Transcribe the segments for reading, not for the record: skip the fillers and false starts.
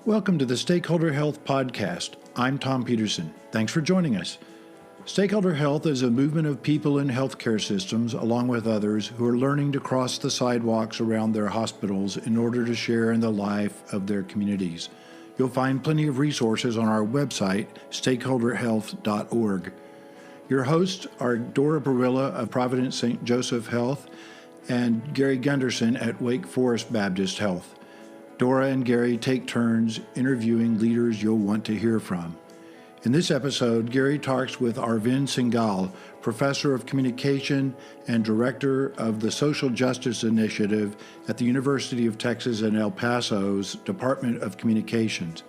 Welcome to the Stakeholder Health Podcast. I'm Tom Peterson. Thanks for joining us. Stakeholder Health is a movement of people in healthcare systems, along with others, who are learning to cross the sidewalks around their hospitals in order to share in the life of their communities. You'll find plenty of resources on our website, stakeholderhealth.org. Your hosts are Dora Barilla of Providence St. Joseph Health and Gary Gunderson at Wake Forest Baptist Health. Dora and Gary take turns interviewing leaders you'll want to hear from. In this episode, Gary talks with Arvind Singhal, Professor of Communication and Director of the Social Justice Initiative at the University of Texas in El Paso's Department of Communications.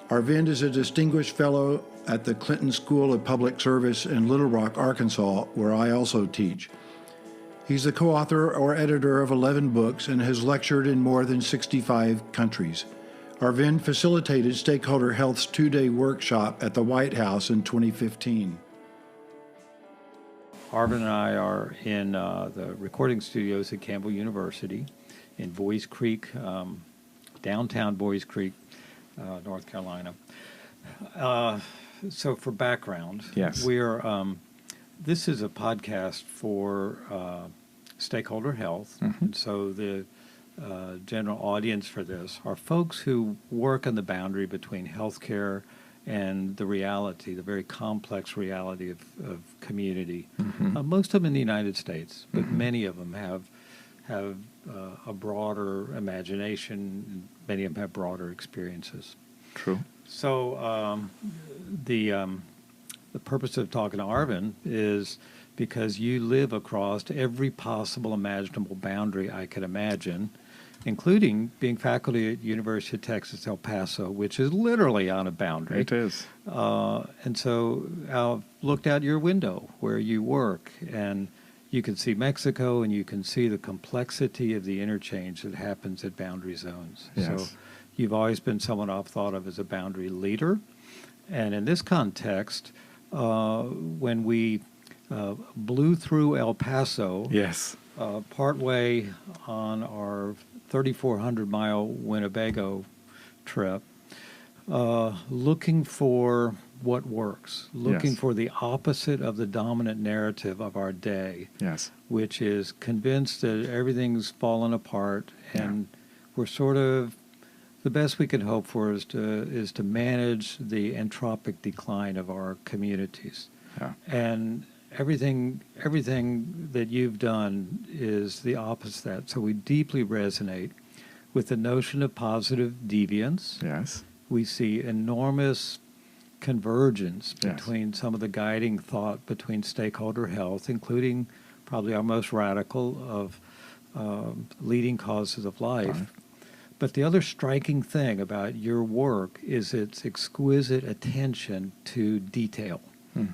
Arvind is a distinguished fellow at the Clinton School of Public Service in Little Rock, Arkansas, where I also teach. He's the co-author or editor of 11 books and has lectured in more than 65 countries. Arvind facilitated Stakeholder Health's 2-day workshop at the White House in 2015. Arvind and I are in the recording studios at Campbell University in Boys Creek, downtown Boys Creek, North Carolina. So for background, yes, this is a podcast for Stakeholder Health, and so the general audience for this are folks who work on the boundary between healthcare and the reality, the very complex reality of community. Most of them in the United States, but many of them have a broader imagination. Many of them have broader experiences. True. So the purpose of talking to Arvind is because you live across every possible imaginable boundary I could imagine, including being faculty at University of Texas, El Paso, which is literally on a boundary. It is. And so I've looked out your window where you work, and you can see Mexico, and you can see the complexity of the interchange that happens at boundary zones. Yes. So you've always been someone I've thought of as a boundary leader. And in this context, when we blew through El Paso, Yes, partway on our 3,400-mile Winnebago trip, looking for what works, looking Yes. for the opposite of the dominant narrative of our day, yes, which is convinced that everything's fallen apart, and we're sort of, the best we can hope for is to manage the entropic decline of our communities. yeah, And everything that you've done is the opposite of that. So we deeply resonate with the notion of positive deviance. yes, We see enormous convergence Yes. between some of the guiding thought between stakeholder health, including probably our most radical of leading causes of life. Right. But the other striking thing about your work is its exquisite attention to detail,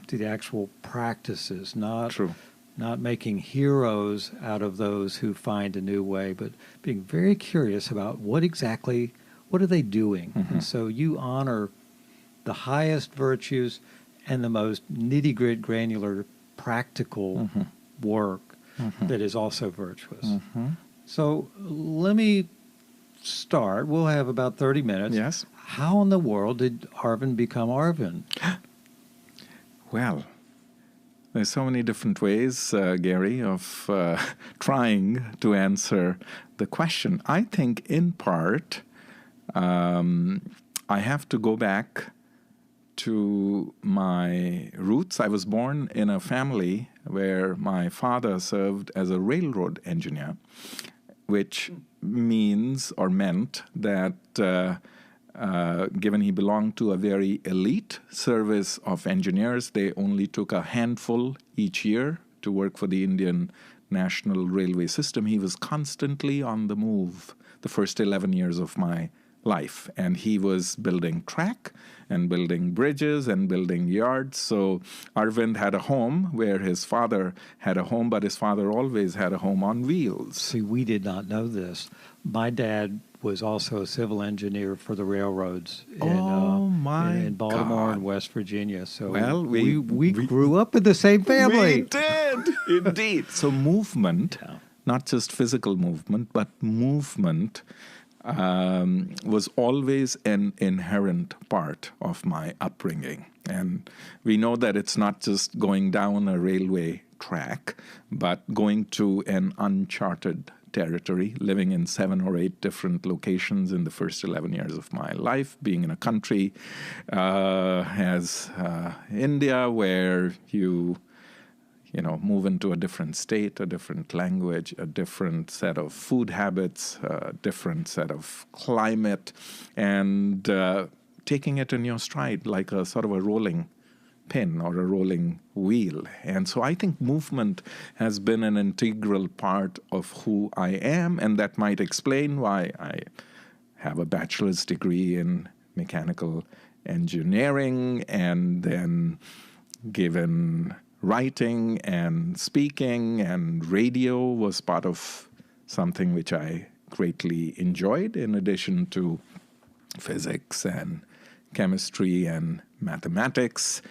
to the actual practices, True. not making heroes out of those who find a new way, but being very curious about what are they doing. And so you honor the highest virtues and the most nitty-gritty, granular, practical work that is also virtuous. So let me start. We'll have about 30 minutes. Yes. How in the world did Arvind become Arvind? Well, there's so many different ways, Gary, of trying to answer the question. I think in part, I have to go back to my roots. I was born in a family where my father served as a railroad engineer, which means or meant that given he belonged to a very elite service of engineers, they only took a handful each year to work for the Indian National Railway System. He was constantly on the move the first 11 years of my life, and he was building track and building bridges and building yards. So Arvind had a home where his father had a home, but his father always had a home on wheels. See, we did not know this. My dad was also a civil engineer for the railroads in Baltimore and West Virginia. So well, we grew up in the same family. We did, indeed. So movement, not just physical movement, but movement was always an inherent part of my upbringing. And we know that it's not just going down a railway track, but going to an uncharted territory, living in 7 or 8 different locations in the first 11 years of my life, being in a country as India, where you move into a different state, a different language, a different set of food habits, a different set of climate, and taking it in your stride like a sort of a rolling pin or a rolling wheel. And so I think movement has been an integral part of who I am, and that might explain why I have a bachelor's degree in mechanical engineering, and then given writing and speaking and radio was part of something which I greatly enjoyed, in addition to physics and chemistry and mathematics.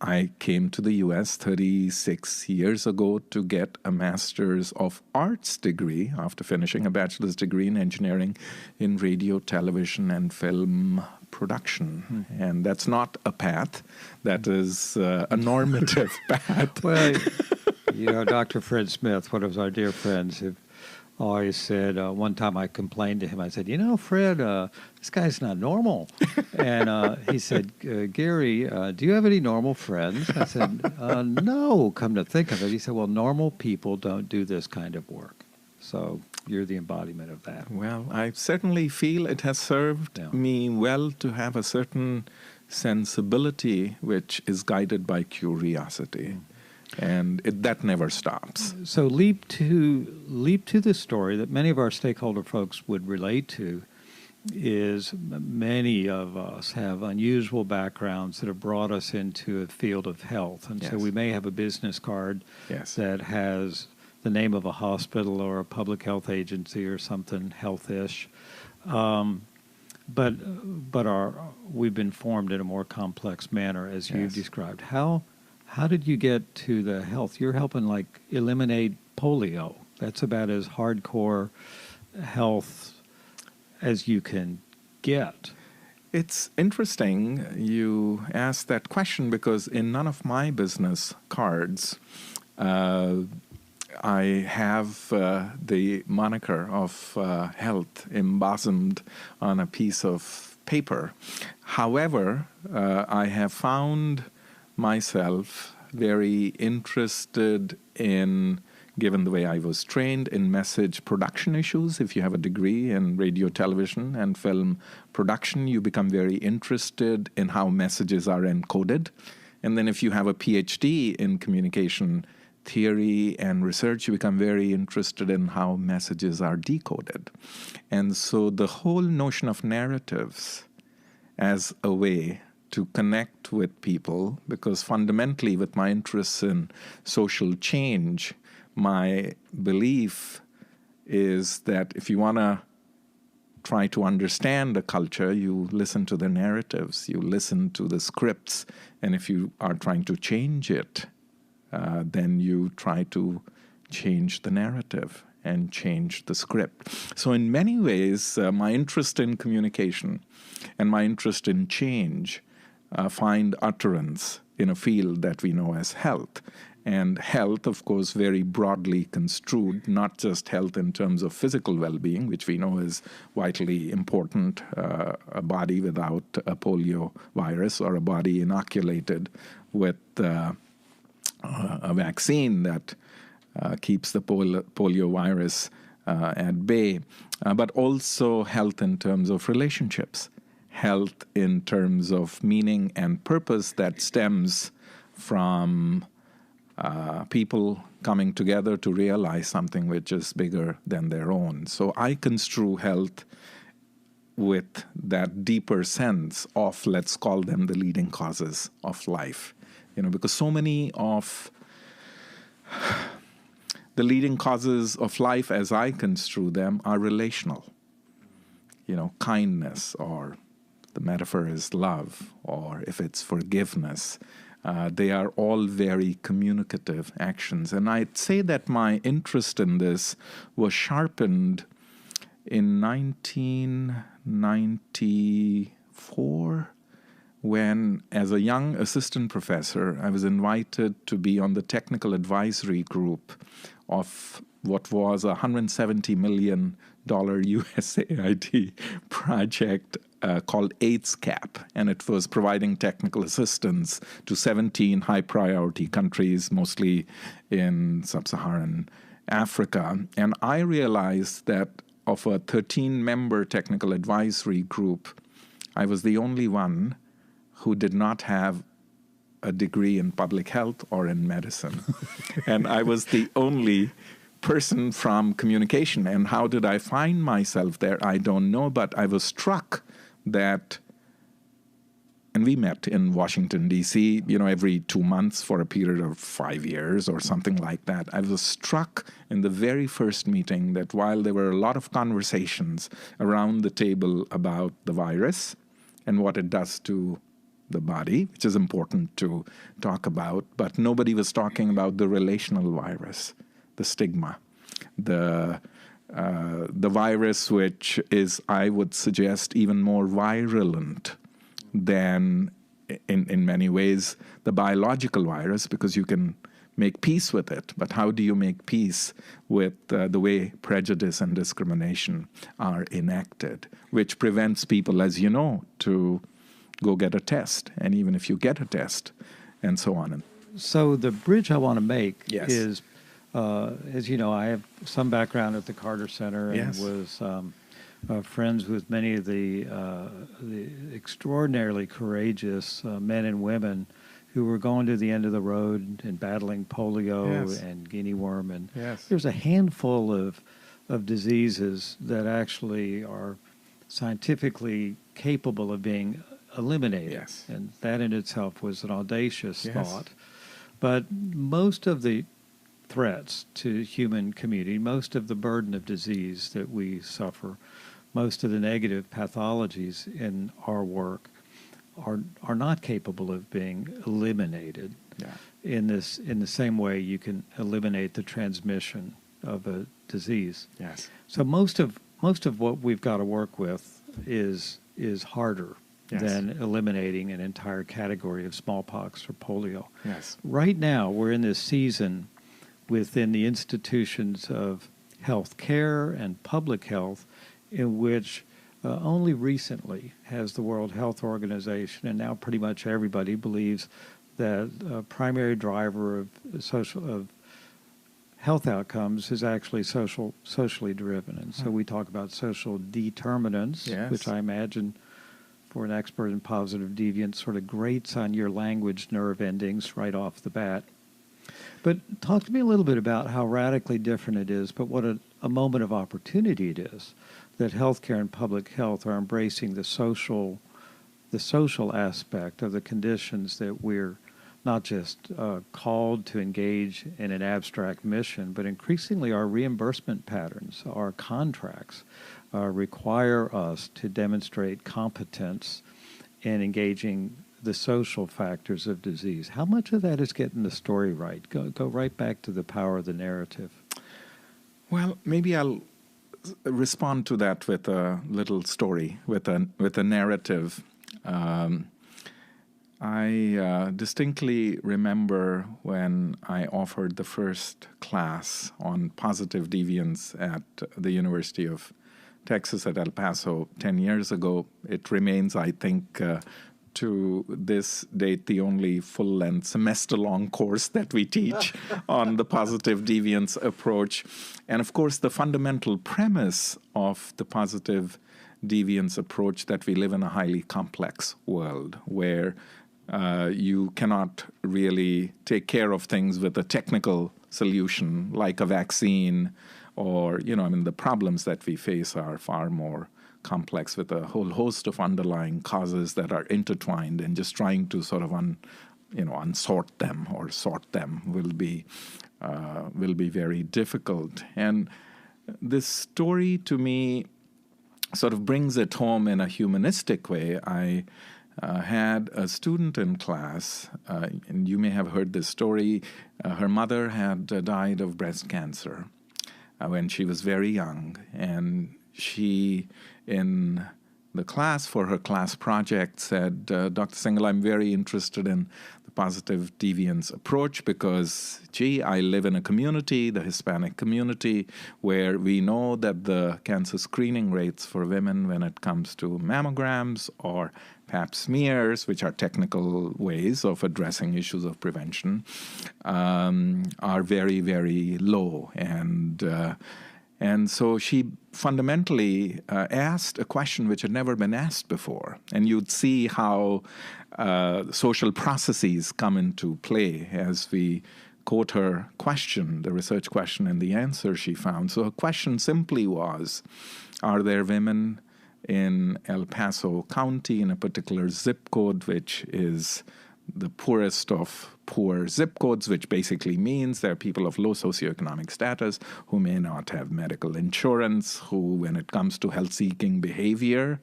I came to the U.S. 36 years ago to get a Master's of Arts degree after finishing a bachelor's degree in engineering in radio, television, and film production. And that's not a path. That is a normative path. Well, Dr. Fred Smith, one of our dear friends, have always said, one time I complained to him, I said, Fred, this guy's not normal. And he said, Gary, do you have any normal friends? I said, no, come to think of it. He said, well, normal people don't do this kind of work. So you're the embodiment of that. Well, I certainly feel it has served me well to have a certain sensibility which is guided by curiosity. And that never stops. So leap to the story that many of our stakeholder folks would relate to is many of us have unusual backgrounds that have brought us into a field of health. And so we may have a business card that has the name of a hospital or a public health agency or something health-ish. But we've been formed in a more complex manner, as you've described. How did you get to the health? You're helping eliminate polio. That's about as hardcore health as you can get. It's interesting you asked that question, because in none of my business cards I have the moniker of health embosomed on a piece of paper. However, I have found myself very interested in, given the way I was trained, in message production issues. If you have a degree in radio, television, and film production, you become very interested in how messages are encoded. And then if you have a PhD in communication theory and research, you become very interested in how messages are decoded. And so the whole notion of narratives as a way to connect with people, because fundamentally with my interests in social change, my belief is that if you want to try to understand a culture, you listen to the narratives, you listen to the scripts, and if you are trying to change it, then you try to change the narrative and change the script. So in many ways, my interest in communication and my interest in change find utterance in a field that we know as health. And health, of course, very broadly construed, not just health in terms of physical well-being, which we know is vitally important, a body without a polio virus or a body inoculated with a vaccine that keeps the polio virus at bay, but also health in terms of relationships, health in terms of meaning and purpose that stems from people coming together to realize something which is bigger than their own. So I construe health with that deeper sense of, let's call them the leading causes of life. Because so many of the leading causes of life, as I construe them, are relational. Kindness, or the metaphor is love, or if it's forgiveness. They are all very communicative actions. And I'd say that my interest in this was sharpened in 1994, when, as a young assistant professor, I was invited to be on the technical advisory group of what was a $170 million USAID project called AIDS Cap, and it was providing technical assistance to 17 high-priority countries, mostly in sub-Saharan Africa. And I realized that of a 13-member technical advisory group, I was the only one who did not have a degree in public health or in medicine. And I was the only person from communication. And how did I find myself there? I don't know, but I was struck that, and we met in Washington, D.C., every 2 months for a period of 5 years or something like that. I was struck in the very first meeting that while there were a lot of conversations around the table about the virus and what it does to the body, which is important to talk about, but nobody was talking about the relational virus, the stigma, the virus which is, I would suggest, even more virulent than, in many ways, the biological virus, because you can make peace with it. But how do you make peace with the way prejudice and discrimination are enacted, which prevents people, as you know, to go get a test, and even if you get a test, and so on. So the bridge I want to make Yes. is, as you know, I have some background at the Carter Center and Yes. was friends with many of the extraordinarily courageous men and women who were going to the end of the road and battling polio Yes. and guinea worm. And Yes. there's a handful of diseases that actually are scientifically capable of being eliminated. Yes. And that in itself was an audacious Yes. thought. But most of the threats to human community, most of the burden of disease that we suffer, most of the negative pathologies in our work are not capable of being eliminated in the same way you can eliminate the transmission of a disease. Yes. So most of what we've got to work with is harder Yes. than eliminating an entire category of smallpox or polio. Yes. Right now, we're in this season within the institutions of health care and public health in which only recently has the World Health Organization, and now pretty much everybody believes that a primary driver of health outcomes is actually socially driven. And so we talk about social determinants, Yes. which I imagine for an expert in positive deviance sort of grates on your language nerve endings right off the bat. But talk to me a little bit about how radically different it is, but what a moment of opportunity it is that healthcare and public health are embracing the social aspect of the conditions that we're not just called to engage in an abstract mission, but increasingly our reimbursement patterns, our contracts, require us to demonstrate competence in engaging the social factors of disease. How much of that is getting the story right? Go right back to the power of the narrative. Well, maybe I'll respond to that with a little story, with a narrative. I distinctly remember when I offered the first class on positive deviance at the University of Texas at El Paso 10 years ago. It remains, I think, to this date, the only full-length semester-long course that we teach on the positive deviance approach. And of course, the fundamental premise of the positive deviance approach that we live in a highly complex world where you cannot really take care of things with a technical solution like a vaccine or, the problems that we face are far more complex with a whole host of underlying causes that are intertwined, and just trying to sort of unsort them or sort them will be very difficult. And this story to me sort of brings it home in a humanistic way. I had a student in class, and you may have heard this story. Her mother had died of breast cancer when she was very young, and she, in the class for her class project, said, Dr. Singhal, I'm very interested in the positive deviance approach because, I live in a community, the Hispanic community, where we know that the cancer screening rates for women when it comes to mammograms or pap smears, which are technical ways of addressing issues of prevention, are very, very low. And so she fundamentally asked a question which had never been asked before. And you'd see how social processes come into play as we quote her question, the research question, and the answer she found. So her question simply was, are there women in El Paso County in a particular zip code, which is the poorest of poor zip codes, which basically means there are people of low socioeconomic status who may not have medical insurance, who, when it comes to health-seeking behavior,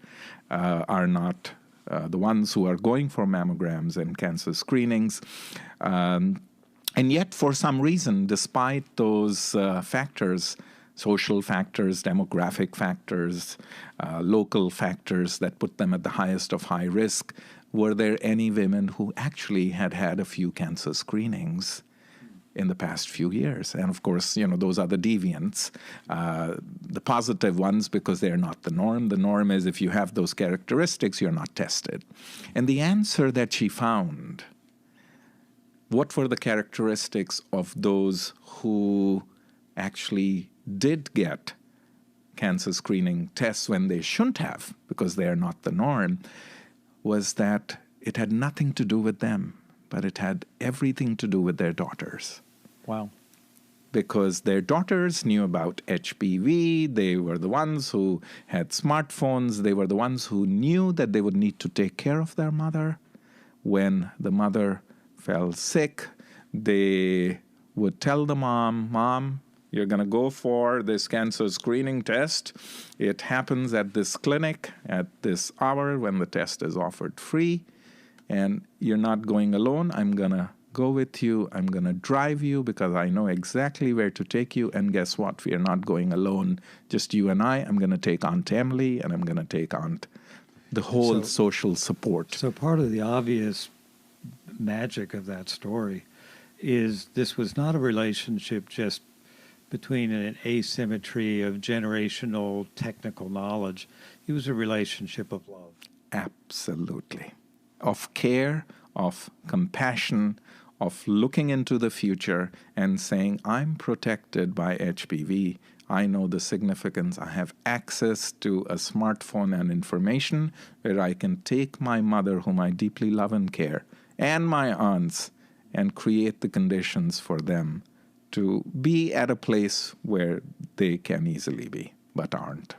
are not the ones who are going for mammograms and cancer screenings. And yet, for some reason, despite those factors, social factors, demographic factors, local factors that put them at the highest of high risk, were there any women who actually had had a few cancer screenings in the past few years? And of course, those are the deviants, the positive ones, because they're not the norm. The norm is if you have those characteristics, you're not tested. And the answer that she found, what were the characteristics of those who actually did get cancer screening tests when they shouldn't have, because they're not the norm, was that it had nothing to do with them, but it had everything to do with their daughters. Wow. Because their daughters knew about HPV, they were the ones who had smartphones, they were the ones who knew that they would need to take care of their mother. When the mother fell sick, they would tell the mom, you're going to go for this cancer screening test. It happens at this clinic at this hour when the test is offered free. And you're not going alone. I'm going to go with you. I'm going to drive you because I know exactly where to take you. And guess what? We are not going alone, just you and I. I'm going to take Aunt Emily, and I'm going to take Aunt the whole social support. So part of the obvious magic of that story is this was not a relationship just between an asymmetry of generational technical knowledge. It was a relationship of love. Absolutely. Of care, of compassion, of looking into the future and saying, I'm protected by HPV. I know the significance. I have access to a smartphone and information where I can take my mother, whom I deeply love and care, and my aunts, and create the conditions for them to be at a place where they can easily be, but aren't.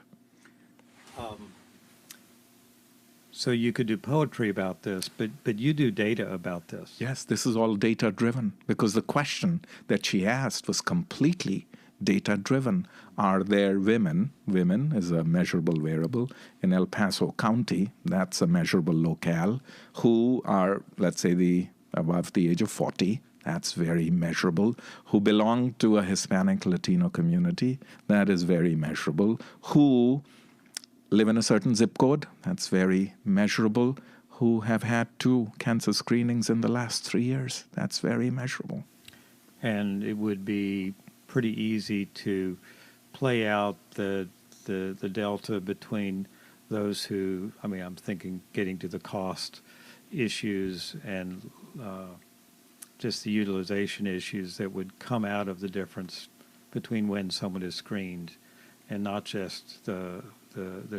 So you could do poetry about this, but you do data about this. Yes, this is all data-driven, because the question that she asked was completely data-driven. Are there women is a measurable variable, in El Paso County, that's a measurable locale, who are, let's say, above the age of 40, that's very measurable, who belong to a Hispanic Latino community, that is very measurable, who live in a certain zip code, that's very measurable, who have had 2 cancer screenings in the last 3 years, that's very measurable. And it would be pretty easy to play out the delta between those who, I'm thinking getting to the cost issues and just the utilization issues that would come out of the difference between when someone is screened, and not just the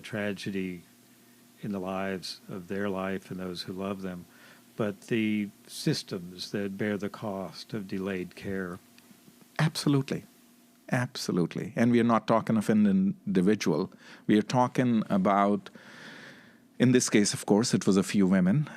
tragedy in the lives of their life and those who love them, but the systems that bear the cost of delayed care. Absolutely. Absolutely. And we are not talking of an individual. We are talking about, in this case, of course, it was a few women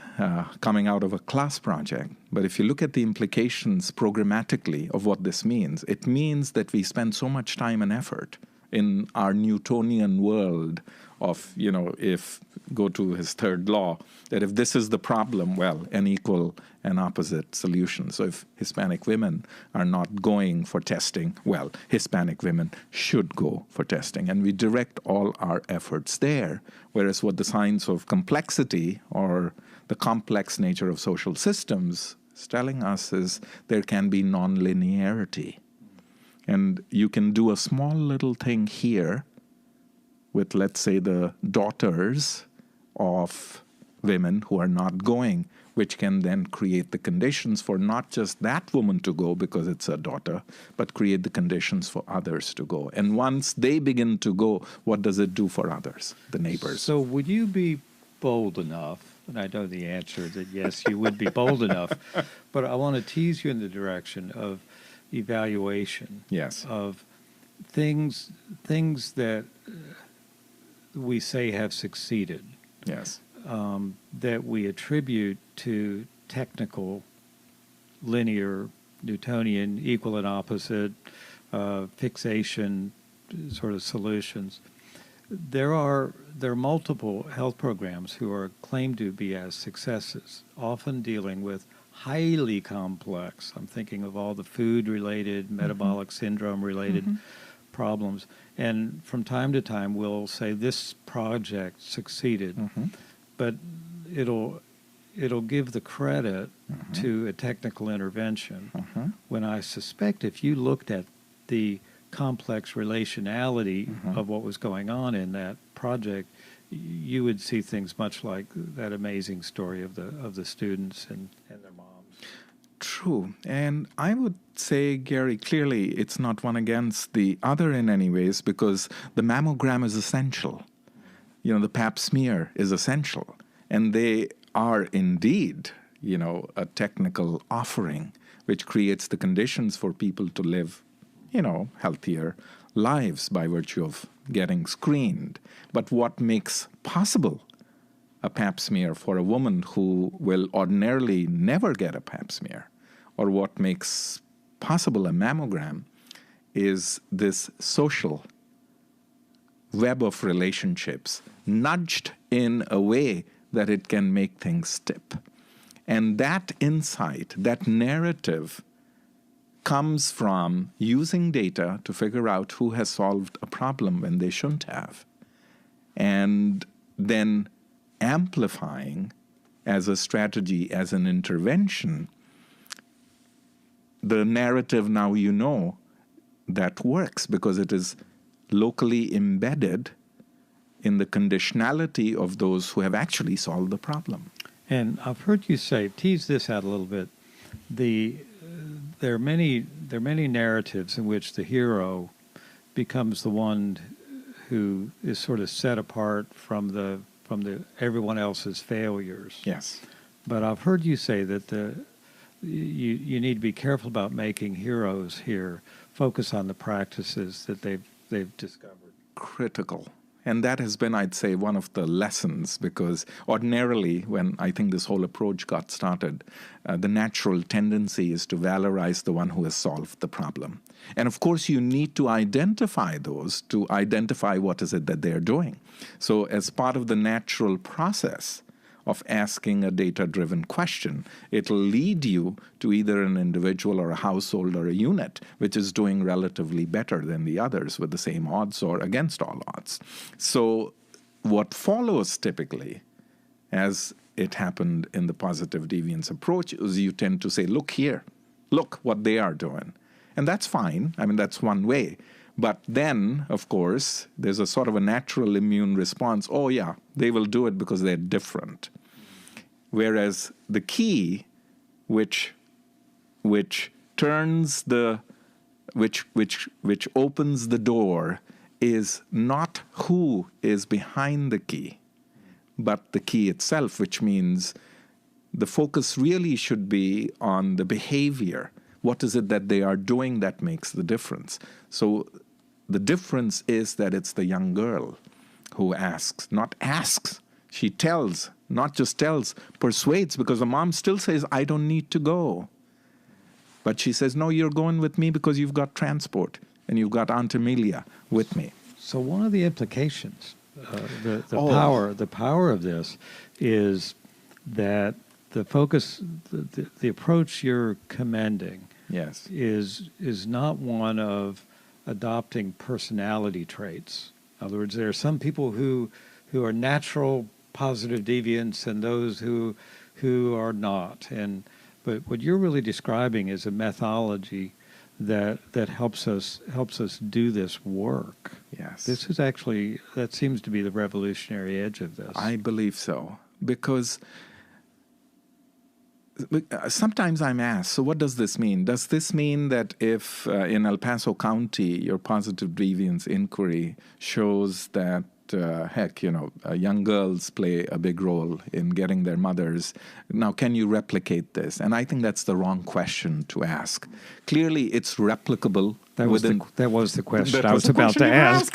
coming out of a class project. But if you look at the implications programmatically of what this means, it means that we spend so much time and effort in our Newtonian world of, if go to his third law, that if this is the problem, well, an equal and opposite solution. So if Hispanic women are not going for testing, well, Hispanic women should go for testing. And we direct all our efforts there. Whereas what the science of complexity or the complex nature of social systems is telling us is there can be nonlinearity. And you can do a small little thing here with, let's say, the daughters of women who are not going, which can then create the conditions for not just that woman to go because it's her daughter, but create the conditions for others to go. And once they begin to go, what does it do for others, the neighbors? So would you be bold enough, and I know the answer that yes, you would be bold enough, but I want to tease you in the direction of evaluation. Yes. Of things that we say have succeeded. Yes. That we attribute to technical, linear, Newtonian, equal and opposite, fixation sort of solutions. There are multiple health programs who are claimed to be as successes, often dealing with highly complex, I'm thinking of all the food-related, metabolic syndrome-related problems. And from time to time, we'll say this project succeeded, but it'll give the credit to a technical intervention. When I suspect if you looked at the complex relationality of what was going on in that project, you would see things much like that amazing story of the students and their moms. True. And I would say, Gary, clearly it's not one against the other in any ways, because the mammogram is essential. The pap smear is essential. And they are indeed, a technical offering which creates the conditions for people to live, healthier lives by virtue of getting screened. But what makes possible a pap smear for a woman who will ordinarily never get a pap smear, or what makes possible a mammogram, is this social web of relationships nudged in a way that it can make things tip. And that insight, that narrative, comes from using data to figure out who has solved a problem when they shouldn't have, and then amplifying as a strategy, as an intervention, the narrative now that works because it is locally embedded in the conditionality of those who have actually solved the problem. And I've heard you say, tease this out a little bit, there are many narratives in which the hero becomes the one who is sort of set apart from the everyone else's failures. Yes. But I've heard you say that you need to be careful about making heroes here focus on the practices that they've discovered. Critical. And that has been, I'd say, one of the lessons, because ordinarily, when I think this whole approach got started, the natural tendency is to valorize the one who has solved the problem. And of course, you need to identify those, to identify what is it that they're doing. So as part of the natural process of asking a data-driven question, it'll lead you to either an individual or a household or a unit which is doing relatively better than the others with the same odds or against all odds. So what follows typically, as it happened in the positive deviance approach, is you tend to say, look here, look what they are doing. And that's fine. I mean, that's one way. But then, of course, there's a sort of a natural immune response. Oh, yeah, they will do it because they're different. Whereas the key, which turns which opens the door, is not who is behind the key, but the key itself, which means the focus really should be on the behavior. What is it that they are doing that makes the difference? So the difference is that it's the young girl who asks, not asks. She tells, not just tells, persuades, because the mom still says, I don't need to go. But she says, no, you're going with me because you've got transport and you've got Aunt Amelia with me. So one of the implications, the Oh. power of this, is that the focus, the approach you're commending, Yes. is not one of adopting personality traits. In other words, there are some people who are natural positive deviants and those who are not. But what you're really describing is a methodology that helps us do this work. Yes. This is actually, that seems to be the revolutionary edge of this. I believe so. Because sometimes I'm asked, so what does this mean? Does this mean that if in El Paso County your positive deviance inquiry shows that, young girls play a big role in getting their mothers, now can you replicate this? And I think that's the wrong question to ask. Clearly, it's replicable. That was the question I was about to ask.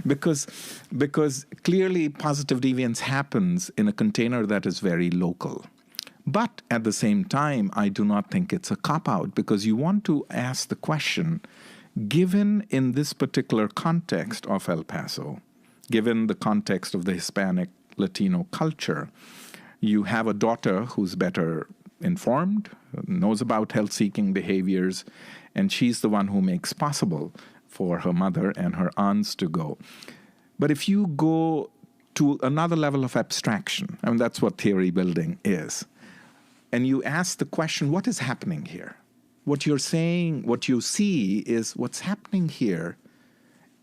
Because clearly positive deviance happens in a container that is very local. But at the same time, I do not think it's a cop-out, because you want to ask the question, given in this particular context of El Paso, given the context of the Hispanic Latino culture, you have a daughter who's better informed, knows about health-seeking behaviors, and she's the one who makes possible for her mother and her aunts to go. But if you go to another level of abstraction, I mean, that's what theory building is, and you ask the question, what is happening here? What you're saying, what you see is what's happening here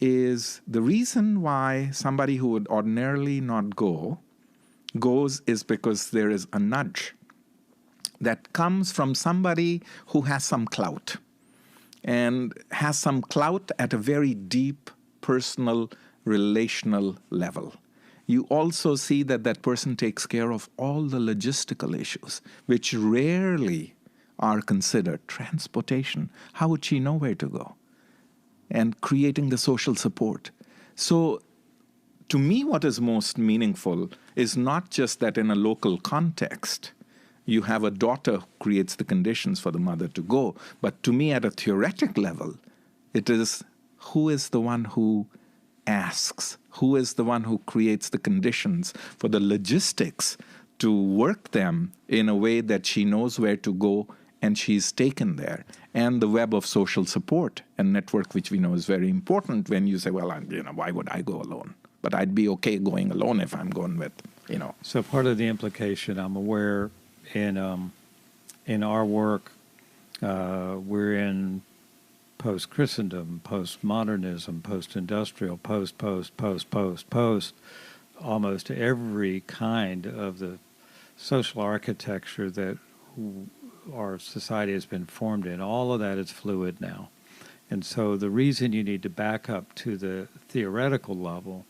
is the reason why somebody who would ordinarily not goes is because there is a nudge that comes from somebody who has some clout, and has some clout at a very deep, personal, relational level. You also see that that person takes care of all the logistical issues, which rarely are considered. Transportation, how would she know where to go? And creating the social support. So to me, what is most meaningful is not just that in a local context, you have a daughter who creates the conditions for the mother to go. But to me, at a theoretic level, it is who is the one who asks, who is the one who creates the conditions for the logistics to work them in a way that she knows where to go and she's taken there. And the web of social support and network, which we know is very important when you say, well, why would I go alone? But I'd be okay going alone if I'm going with, So part of the implication, I'm aware, in our work, we're in post-Christendom, post-modernism, post-industrial, post, almost every kind of the social architecture that our society has been formed in. All of that is fluid now. And so the reason you need to back up to the theoretical level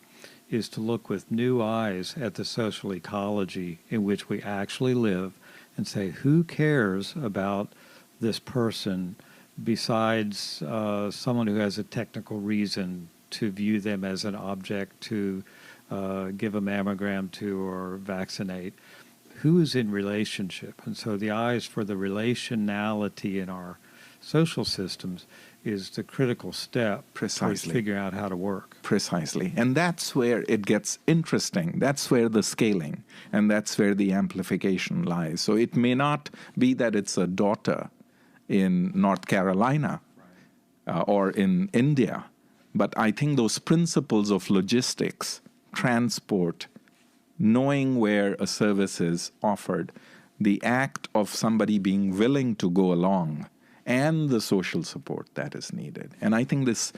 is to look with new eyes at the social ecology in which we actually live and say, who cares about this person besides someone who has a technical reason to view them as an object to give a mammogram to or vaccinate? Who is in relationship? And so the eyes for the relationality in our social systems is the critical step towards figuring out how to work. Precisely. And that's where it gets interesting. That's where the scaling and that's where the amplification lies. So it may not be that it's a daughter in North Carolina or in India, but I think those principles of logistics, transport, knowing where a service is offered, the act of somebody being willing to go along, and the social support that is needed. And I think this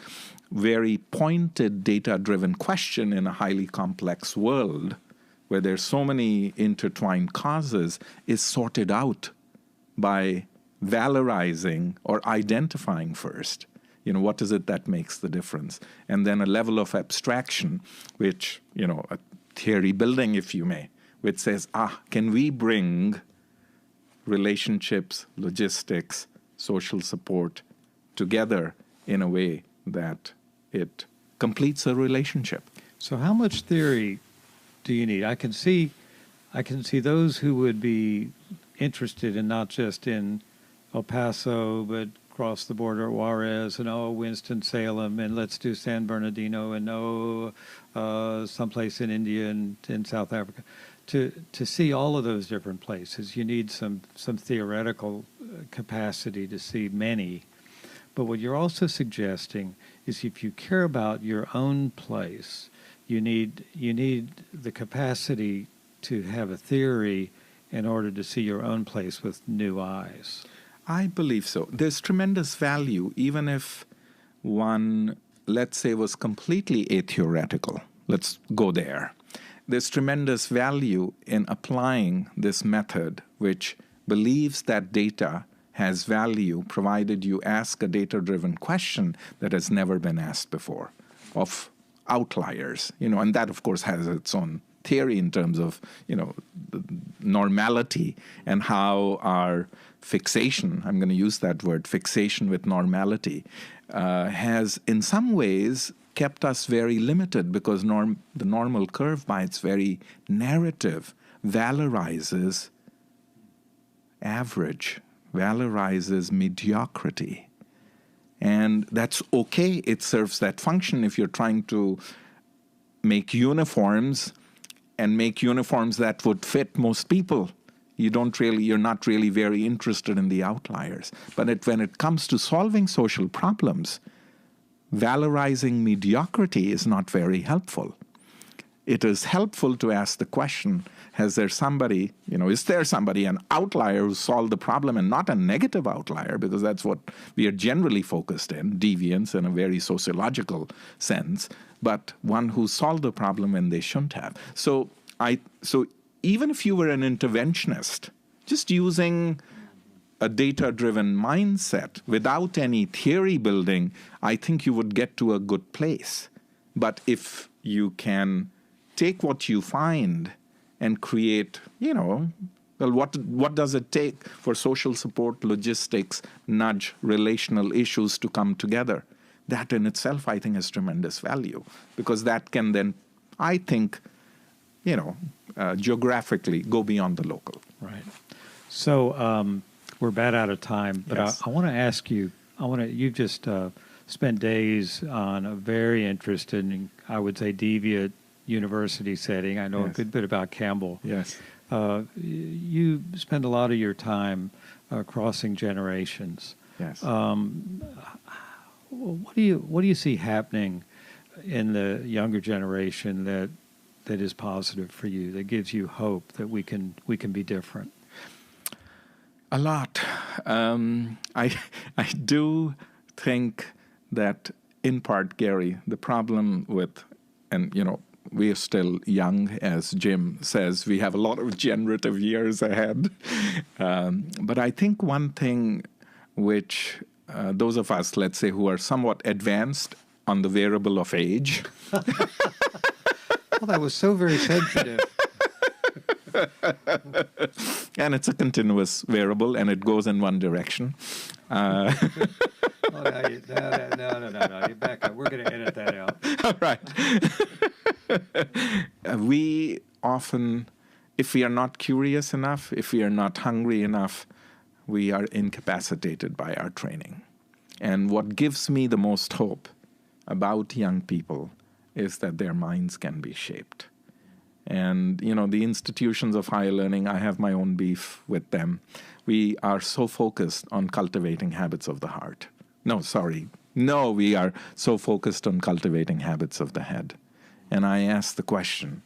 very pointed data-driven question in a highly complex world where there's so many intertwined causes is sorted out by valorizing or identifying first. What is it that makes the difference? And then a level of abstraction, which, a theory building, if you may, which says, can we bring relationships, logistics, social support together in a way that it completes a relationship. So how much theory do you need? I can see those who would be interested in not just in El Paso, but across the border at Juarez, and Winston-Salem, and let's do San Bernardino, and someplace in India and in South Africa. To see all of those different places, you need some theoretical capacity to see many. But what you're also suggesting is if you care about your own place, you need the capacity to have a theory in order to see your own place with new eyes. I believe so. There's tremendous value, even if one, let's say, was completely atheoretical. Let's go there. There's tremendous value in applying this method, which believes that data has value, provided you ask a data-driven question that has never been asked before, of outliers, and that, of course, has its own theory in terms of, the normality and how our fixation, I'm going to use that word, fixation with normality, has in some ways kept us very limited, because the normal curve, by its very narrative, valorizes average, valorizes mediocrity. And that's okay. It serves that function if you're trying to make uniforms and make uniforms that would fit most people. You're not really very interested in the outliers. But when it comes to solving social problems, valorizing mediocrity is not very helpful. It is helpful to ask the question, is there somebody, an outlier who solved the problem, and not a negative outlier, because that's what we are generally focused in, deviance in a very sociological sense, but one who solved the problem when they shouldn't have. So even if you were an interventionist, just using a data-driven mindset without any theory building, I think you would get to a good place. But if you can take what you find and create, what does it take for social support, logistics, nudge, relational issues to come together? That in itself, I think, has tremendous value, because that can then, I think, geographically go beyond the local. Right. So we're about out of time, but yes. I want to ask you, you've just spent days on a very interesting, I would say, deviant university setting. I know a good bit about Campbell. Yes. You spend a lot of your time crossing generations. Yes. What do you see happening in the younger generation that is positive for you, that gives you hope that we can be different? A lot. I do think that, in part, Gary, the problem with, we are still young, as Jim says. We have a lot of generative years ahead. But I think one thing which those of us, let's say, who are somewhat advanced on the variable of age. Well, that was so very sensitive. And it's a continuous variable, and it goes in one direction. No, you back up. We're going to edit that out. All right. We often, if we are not curious enough, if we are not hungry enough, we are incapacitated by our training. And what gives me the most hope about young people is that their minds can be shaped. And, the institutions of higher learning, I have my own beef with them. We are so focused on cultivating habits of the heart. No, we are so focused on cultivating habits of the head. And I ask the question,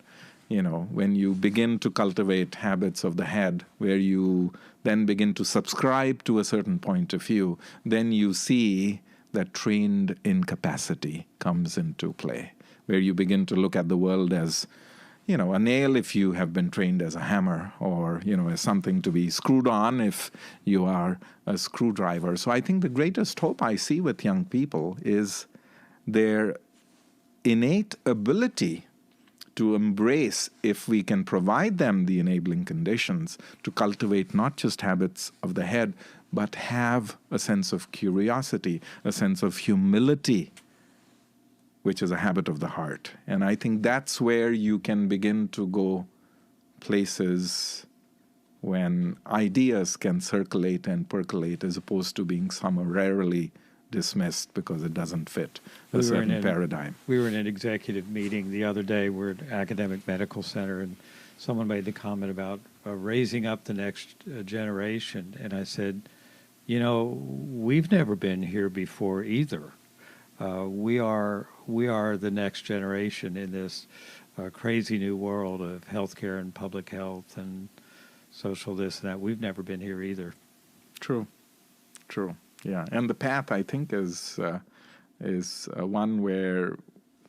when you begin to cultivate habits of the head, where you then begin to subscribe to a certain point of view, then you see that trained incapacity comes into play, where you begin to look at the world as, a nail if you have been trained as a hammer, or, as something to be screwed on if you are a screwdriver. So I think the greatest hope I see with young people is their innate ability to embrace, if we can provide them the enabling conditions, to cultivate not just habits of the head, but have a sense of curiosity, a sense of humility, which is a habit of the heart. And I think that's where you can begin to go places when ideas can circulate and percolate as opposed to being summarily dismissed because it doesn't fit a certain paradigm. We were in an executive meeting the other day. We're at Academic Medical Center, and someone made the comment about raising up the next generation. And I said, you know, we've never been here before either. We are the next generation in this crazy new world of healthcare and public health and social this and that. We've never been here either. True. Yeah, and the path, I think, is one where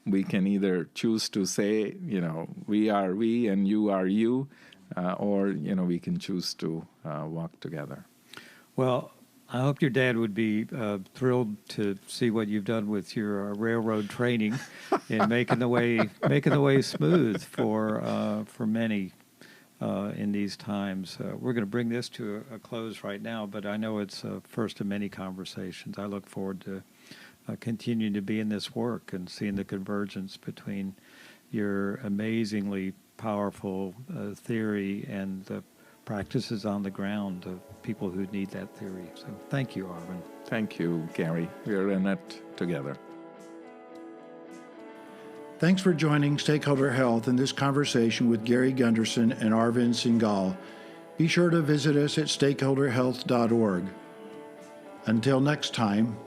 we can either choose to say, you know, we are we and you are you, or, you know, we can choose to walk together. Well, I hope your dad would be thrilled to see what you've done with your railroad training in making the way smooth for many in these times. We're going to bring this to a close right now, but I know it's first of many conversations. I look forward to continuing to be in this work and seeing the convergence between your amazingly powerful theory and the practices on the ground of people who need that theory. So thank you, Arvind. Thank you, Gary. We're in it together. Thanks for joining Stakeholder Health in this conversation with Gary Gunderson and Arvind Singhal. Be sure to visit us at stakeholderhealth.org. Until next time,